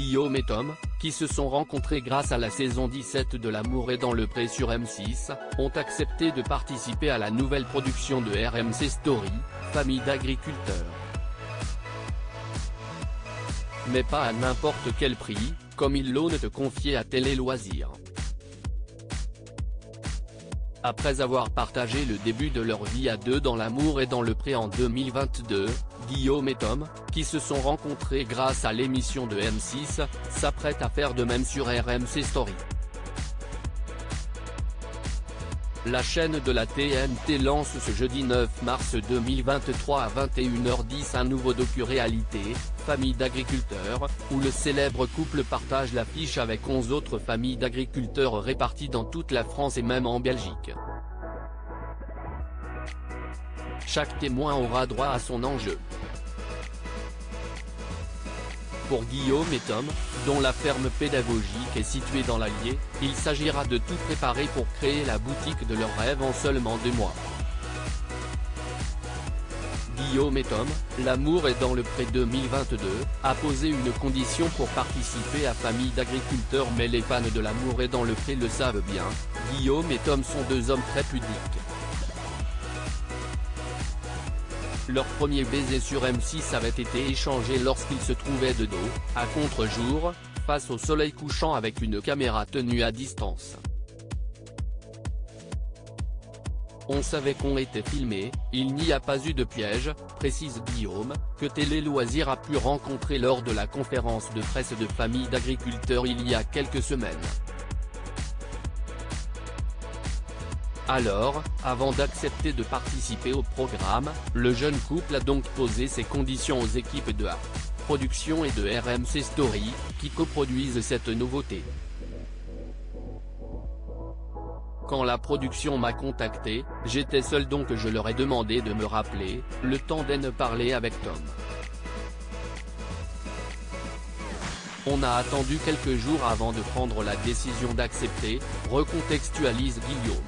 Guillaume et Tom, qui se sont rencontrés grâce à la saison 17 de L'amour est dans le pré sur M6, ont accepté de participer à la nouvelle production de RMC Story, Famille d'agriculteurs. Mais pas à n'importe quel prix, comme ils l'ont confié à Télé Loisirs. Après avoir partagé le début de leur vie à deux dans L'amour est dans le pré en 2022, Guillaume et Tom, qui se sont rencontrés grâce à l'émission de M6, s'apprêtent à faire de même sur RMC Story. La chaîne de la TNT lance ce jeudi 9 mars 2023 à 21h10 un nouveau docu-réalité, Famille d'agriculteurs, où le célèbre couple partage l'affiche avec 11 autres familles d'agriculteurs réparties dans toute la France et même en Belgique. Chaque témoin aura droit à son enjeu. Pour Guillaume et Tom, dont la ferme pédagogique est située dans l'Allier, il s'agira de tout préparer pour créer la boutique de leurs rêves en seulement 2 mois. Guillaume et Tom, L'amour est dans le pré 2022, a posé une condition pour participer à Famille d'agriculteurs, mais les fans de L'amour est dans le pré le savent bien, Guillaume et Tom sont 2 hommes très pudiques. Leur premier baiser sur M6 avait été échangé lorsqu'ils se trouvaient de dos, à contre-jour, face au soleil couchant avec une caméra tenue à distance. On savait qu'on était filmé, il n'y a pas eu de piège, précise Guillaume, que Télé Loisirs a pu rencontrer lors de la conférence de presse de Famille d'agriculteurs il y a quelques semaines. Alors, avant d'accepter de participer au programme, le jeune couple a donc posé ses conditions aux équipes de A Production et de RMC Story, qui coproduisent cette nouveauté. Quand la production m'a contacté, j'étais seul donc je leur ai demandé de me rappeler, le temps d'en parler avec Tom. On a attendu quelques jours avant de prendre la décision d'accepter, recontextualise Guillaume.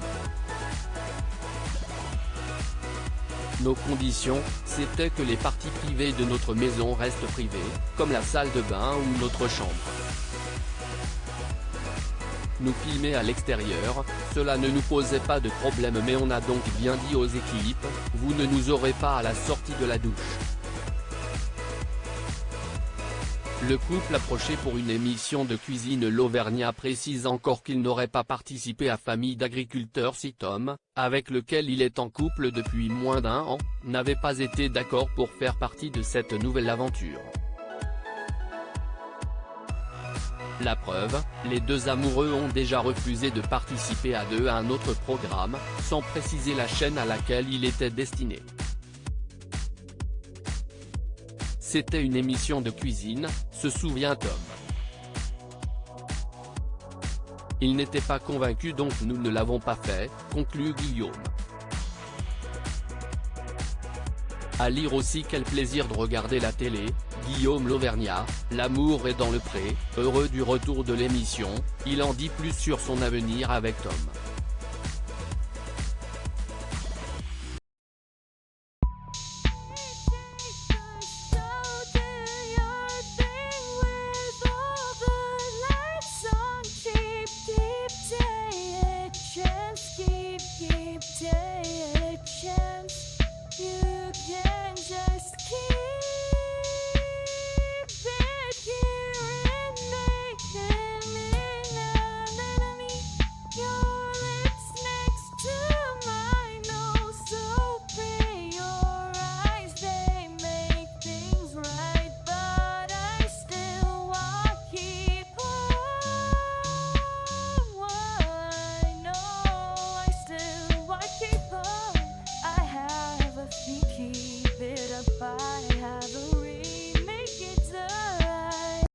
Nos conditions, c'était que les parties privées de notre maison restent privées, comme la salle de bain ou notre chambre. Nous filmer à l'extérieur, cela ne nous posait pas de problème, mais on a donc bien dit aux équipes, vous ne nous aurez pas à la sortie de la douche. Le couple approché pour une émission de cuisine l'Auvergnat précise encore qu'il n'aurait pas participé à Famille d'agriculteurs si Tom, avec lequel il est en couple depuis moins d'1 an, n'avait pas été d'accord pour faire partie de cette nouvelle aventure. La preuve, les deux amoureux ont déjà refusé de participer à deux à un autre programme, sans préciser la chaîne à laquelle il était destiné. C'était une émission de cuisine, se souvient Tom. Il n'était pas convaincu donc nous ne l'avons pas fait, conclut Guillaume. À lire aussi quel plaisir de regarder la télé, Guillaume l'Auvergnat, L'amour est dans le pré, heureux du retour de l'émission, il en dit plus sur son avenir avec Tom.